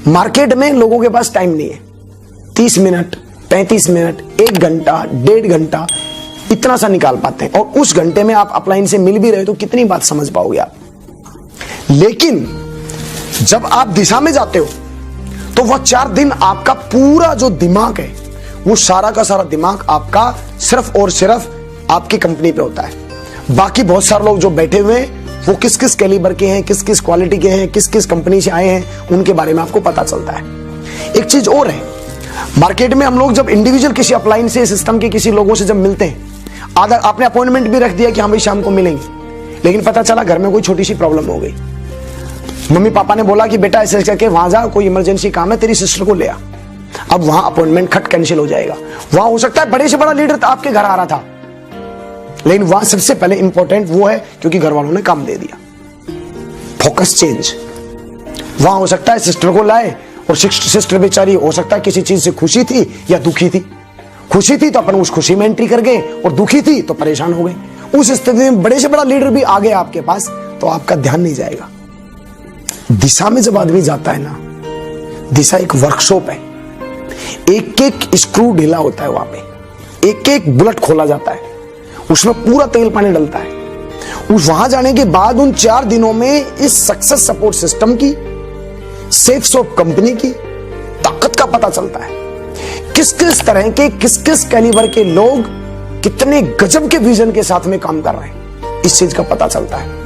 Market में लोगों के पास टाइम नहीं है। 30 मिनट, 35 मिनट, 1 घंटा, 1.5 घंटा इतना सा निकाल पाते हैं, और उस घंटे में आप अपलाइन से मिल भी रहे तो कितनी बात समझ पाओगे आप। लेकिन जब आप दिशा में जाते हो तो वह 4 दिन आपका पूरा जो दिमाग है वो सारा का सारा दिमाग आपका सिर्फ और सिर्फ आपकी कंपनी पे होता है। बाकी बहुत सारे लोग जो बैठे हुए हैं वो किस किस कैलिबर के हैं, किस किस क्वालिटी के हैं, किस किस कंपनी से आए हैं, उनके बारे में आपको पता चलता है। एक चीज और है, मार्केट में हम लोग जब इंडिविजुअल किसी अपलाइन से सिस्टम के किसी लोगों से जब मिलते हैं, आधा आपने अपॉइंटमेंट भी रख दिया कि हाँ भाई शाम को मिलेंगे, लेकिन पता चला घर में कोई छोटी सी प्रॉब्लम हो गई। मम्मी पापा ने बोला कि बेटा ऐसे करके वहां जा, कोई इमरजेंसी काम है, तेरी सिस्टर को ले आ। अब वहां अपॉइंटमेंट खट कैंसिल हो जाएगा। वहां हो सकता है बड़े से बड़ा लीडर आपके घर आ रहा था, लेकिन वहां सबसे पहले इंपॉर्टेंट वो है क्योंकि घर वालों ने काम दे दिया। Focus change. वहां हो सकता है सिस्टर को लाए और सिस्टर बेचारी हो सकता है किसी चीज से खुशी थी या दुखी थी। खुशी थी तो अपन उस खुशी में एंट्री कर गए, और दुखी थी तो परेशान हो गए। उस स्थिति में बड़े से बड़ा लीडर भी आ गया आपके पास तो आपका ध्यान नहीं जाएगा। दिशा में जब आदमी जाता है ना, दिशा एक वर्कशॉप है। एक एक स्क्रू ढीला होता है वहां पे, एक एक बुलेट खोला जाता है, उसमें पूरा तेल पानी डलता है। उस वहां जाने के बाद उन 4 दिनों में इस सक्सेस सपोर्ट सिस्टम की, सेफ शॉप कंपनी की ताकत का पता चलता है। किस किस तरह के, किस किस कैलिबर के लोग कितने गजब के विजन के साथ में काम कर रहे हैं, इस चीज का पता चलता है।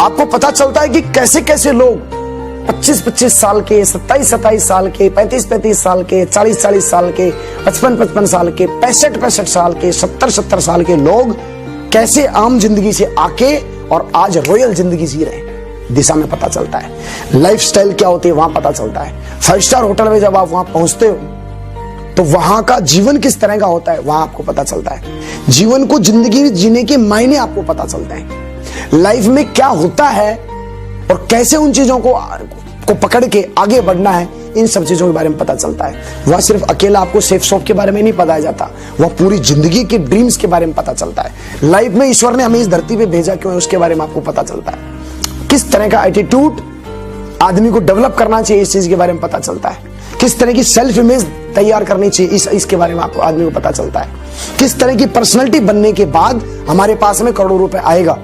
आपको पता चलता है कि कैसे कैसे लोग 25-25 साल के, 27-27 साल के, 35-35 साल के, 40-40 साल के, 55-55 साल के, 65-65 साल के, 70-70 साल के लोग कैसे आम जिंदगी से आके और आज रॉयल जिंदगी जी रहे हैं, दिशा में पता चलता है। लाइफस्टाइल क्या होती है वहां पता चलता है। 5 स्टार होटल में जब आप वहां पहुंचते हो तो वहां का जीवन किस तरह का होता है वहां आपको पता चलता है। जीवन को, जिंदगी जीने के मायने आपको पता चलता है। लाइफ में क्या होता है और कैसे उन चीजों को पकड़ के आगे बढ़ना है, इन सब चीजों के बारे में पता चलता है। वह सिर्फ अकेला आपको सेफ शॉप के बारे में नहीं बताया जाता, वह पूरी जिंदगी के ड्रीम्स के बारे में पता चलता है। लाइफ में ईश्वर ने हमें इस धरती पे भेजा क्यों है उसके बारे में आपको पता चलता है। किस तरह का एटीट्यूड आदमी को डेवलप करना चाहिए इस चीज के बारे में पता चलता है। किस तरह की सेल्फ इमेज तैयार करनी चाहिए इसके बारे में आपको, आदमी को पता चलता है। किस तरह की पर्सनैलिटी बनने के बाद हमारे पास में करोड़ों रुपए आएगा।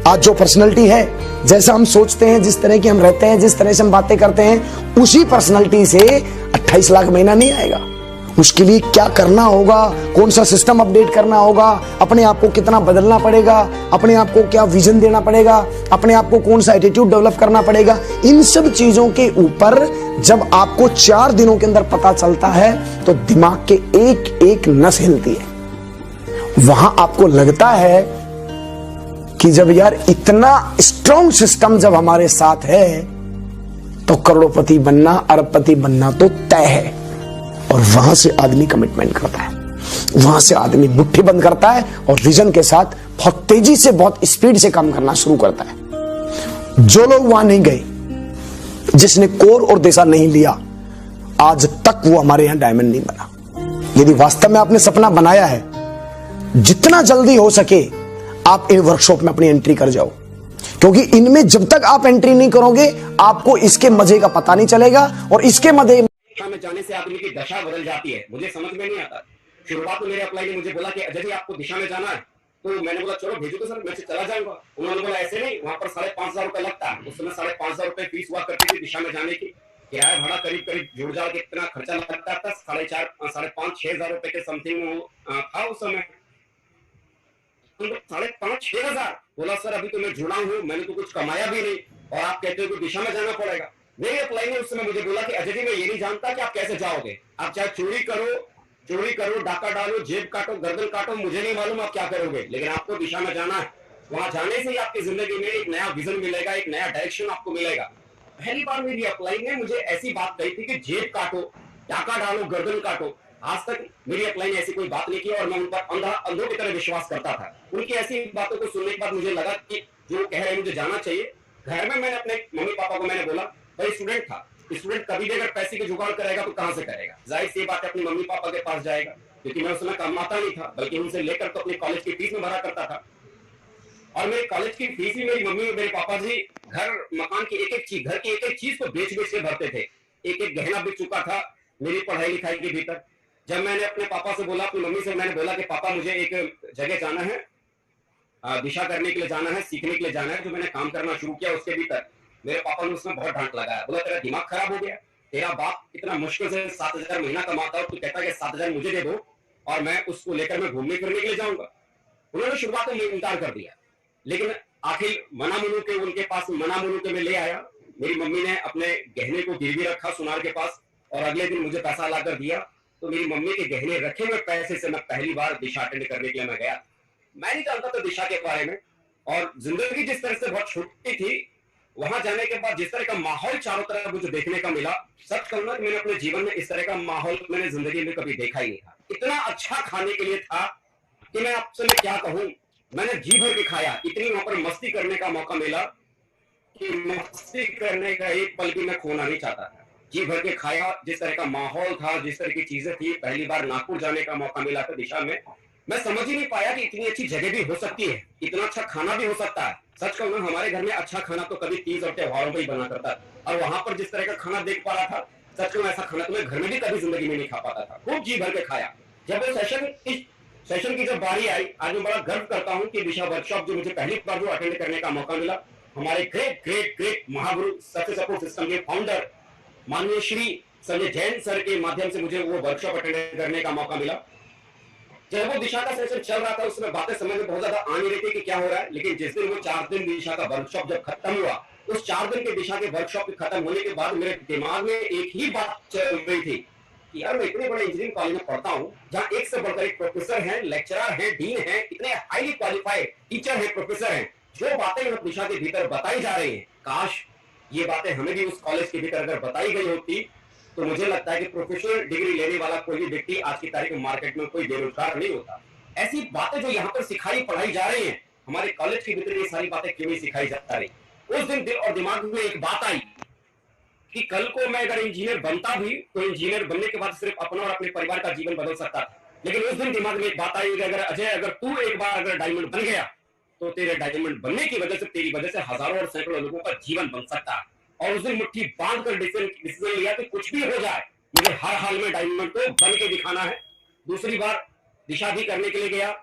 आज जो पर्सनैलिटी है, जैसा हम सोचते हैं, जिस तरह की हम रहते हैं, जिस तरह से हम बातें करते हैं, उसी पर्सनैलिटी से 28 लाख महीना नहीं आएगा। उसके लिए क्या करना होगा, कौन सा सिस्टम अपडेट करना होगा, अपने आप को कितना बदलना पड़ेगा, अपने आप को क्या विजन देना पड़ेगा, अपने आप को कौन सा एटीट्यूड डेवलप करना पड़ेगा, इन सब चीजों के ऊपर जब आपको 4 दिनों के अंदर पता चलता है तो दिमाग के एक एक नस हिलती है। वहां आपको लगता है कि जब यार इतना स्ट्रॉन्ग सिस्टम जब हमारे साथ है तो करोड़पति बनना, अरबपति बनना तो तय है। और वहां से आदमी कमिटमेंट करता है, वहां से आदमी मुट्ठी बंद करता है और विजन के साथ बहुत तेजी से, बहुत स्पीड से काम करना शुरू करता है। जो लोग वहां नहीं गए, जिसने कोर और दिशा नहीं लिया, आज तक वो हमारे यहां डायमंड नहीं बना। यदि वास्तव में आपने सपना बनाया है, जितना जल्दी हो सके आप इन वर्कशॉप में अपनी एंट्री कर जाओ, क्योंकि इनमें जब तक आप एंट्री नहीं करोगे आपको इसके मजे का पता नहीं चलेगा। और इसके मजे में जाने से आदमी की दशा बदल जाती है। मुझे समझ में नहीं आता। शुरुआत में मेरे अप्लाई ने मुझे बोला कि अजय जी आपको दिशा में जाना है, तो मैंने बोला चलो भेजो तो सर, मैं चला जाऊंगा। उन्होंने बोला ऐसे नहीं, वहां पर 5,500 रुपए लगता है। उस समय 5,500 रुपए फीस हुआ करती थी दिशा में जाने की। किराया भाड़ा करीब करीब जोड़ जाड़ के इतना खर्चा लगता था, 5,500-6,000 रुपए के समथिंग था उस समय। 5,500-6,000 बोला सर अभी तो मैं जुड़ा हूँ, मैंने तो कुछ कमाया भी नहीं और आप कहते हो कि दिशा में जाना पड़ेगा। मेरे अप्लाई ने उस समय मुझे बोला कि अजय जी मैं ये नहीं जानता कि आप कैसे जाओगे, आप चाहे चोरी करो, डाका डालो, जेब काटो, गर्दन काटो, मुझे नहीं मालूम आप क्या करोगे, लेकिन आपको दिशा में जाना है। वहां जाने से ही आपकी जिंदगी में एक नया विजन मिलेगा, एक नया डायरेक्शन आपको मिलेगा। पहली बार मेरी अप्लाई ने मुझे ऐसी बात कही थी कि जेब काटो, डाका डालो, गर्दन काटो। आज तक मेरी अप्लाई ने ऐसी कोई बात नहीं की और मैं उन पर अंधों की तरह विश्वास करता था। उनकी ऐसी बातों को सुनने के बाद मुझे लगा कि जो कह रहे हैं मुझे जाना चाहिए। घर में मैंने अपने मम्मी पापा को मैंने बोला, भाई स्टूडेंट था, स्टूडेंट कभी भी अगर पैसे की जुगाड़ करेगा तो कहां से करेगा, जाहिर सी बात है अपनी मम्मी पापा के पास जाएगा, क्योंकि मैं उस समय कमाता नहीं था, बल्कि उनसे लेकर तो अपने कॉलेज की फीस में भरा करता था। और मेरे कॉलेज की फीस भी मेरी मम्मी और मेरे पापा जी घर मकान की एक एक चीज, घर की एक एक चीज को बेच बेच के भरते थे। एक एक गहना बिक चुका था मेरी पढ़ाई लिखाई के भीतर। जब मैंने अपने पापा से बोला, अपनी मम्मी से मैंने बोला कि पापा मुझे एक जगह जाना है, दिशा करने के लिए जाना है, सीखने के लिए जाना है, जो मैंने काम करना शुरू किया उसके भीतर मेरे पापा ने उसमें बहुत डांट लगाया। बोला तेरा दिमाग खराब हो गया, तेरा बाप इतना मुश्किल से 7,000 महीना कमाता है, तू कहता है कि 7,000 मुझे दे दो और मैं उसको लेकर मैं घूमने फिरने के लिए जाऊंगा। उन्होंने शुरुआत में इनकार कर दिया, लेकिन आखिर मना मुनु के उनके पास मना मुनु के मैं ले आया। मेरी मम्मी ने अपने गहने को गिरवी रखा सुनार के पास और अगले दिन मुझे पैसा लाकर दिया। तो मेरी मम्मी के गहने रखे हुए पैसे से मैं पहली बार दिशा अटेंड करने के लिए मैं गया। मैं नहीं जानता था दिशा के बारे में, और जिंदगी जिस तरह से बहुत छोटी थी, वहां जाने के बाद जिस तरह का माहौल चारों तरफ मुझे देखने का मिला, सच कहूंगा कि मैंने अपने जीवन में इस तरह का माहौल मैंने जिंदगी में कभी देखा ही नहीं था। इतना अच्छा खाने के लिए था कि मैं आपसे मैं क्या कहूं, मैंने जी भर के खाया। इतनी वहां पर मस्ती करने का मौका मिला कि मस्ती करने का एक पल भी मैं खोना नहीं चाहता था। जी भर के खाया, जिस तरह का माहौल था, जिस तरह की चीजें थी। पहली बार नागपुर जाने का मौका मिला था दिशा में, मैं समझ ही नहीं पाया कि इतनी अच्छी जगह भी हो सकती है, इतना अच्छा खाना भी हो सकता है। सच कहूं ना, हमारे घर में अच्छा खाना तो कभी तीज और त्योहारों पर ही बना करता था, और वहां पर जिस तरह का खाना देख पा रहा था, सच कहूं ऐसा खाना तो मैं घर में भी कभी जिंदगी में नहीं खा पाता था। खूब जी भर के खाया। जब वो सेशन की जब बारी आई, आज मैं बड़ा गर्व करता हूं कि दिशा वर्कशॉप जो मुझे पहली बार जो अटेंड करने का मौका मिला, हमारे great great great Mahaguru success support system के फाउंडर माननीय श्री संजय जैन सर के माध्यम से मुझे वो वर्कशॉप अटेंड करने का मौका मिला। जब वो दिशा का सेशन चल रहा था, उसमें बातें समझ में बहुत ज्यादा आ नहीं रही थी कि क्या हो रहा है, लेकिन जिस दिन वो 4 दिन दिशा का वर्कशॉप जब खत्म हुआ, उस 4 दिन के दिशा के वर्कशॉप खत्म होने के बाद मेरे दिमाग में एक ही बात चल रही थी कि यार मैं इतने बड़े इंजीनियरिंग कॉलेज में पढ़ता हूँ, जहाँ एक से बढ़कर एक प्रोफेसर है, लेक्चरर है, डीन है, इतने हाईली क्वालिफाइड टीचर है, प्रोफेसर है, जो बातें दिशा के भीतर बताई जा रही है, काश ये बातें हमें भी उस कॉलेज के भीतर अगर बताई गई होती, तो मुझे लगता है कि प्रोफेशनल डिग्री लेने वाला कोई भी व्यक्ति आज की तारीख में मार्केट में कोई बेरोजगार नहीं होता। ऐसी बातें जो यहाँ पर सिखाई पढ़ाई जा रही हैं, हमारे कॉलेज के भीतर ये सारी बातें क्यों नहीं सिखाई जा रही। उस दिन दिल और दिमाग में एक बात आई कि कल को मैं अगर इंजीनियर बनता भी, तो इंजीनियर बनने के बाद सिर्फ अपना और अपने परिवार का जीवन बदल सकता था। लेकिन उस दिन दिमाग में एक बात आई कि अगर अजय, अगर तू एक बार अगर डायमंड बन गया, तो तेरे डायमंड बनने की वजह से, तेरी वजह से हजारों और सैकड़ों लोगों का जीवन बन सकता है। और उस दिन मुट्ठी बांध कर डिसीजन लिया कि कुछ भी हो जाए, मुझे हर हाल में डायमंड को बन के दिखाना है। दूसरी बार दिशा भी करने के लिए गया।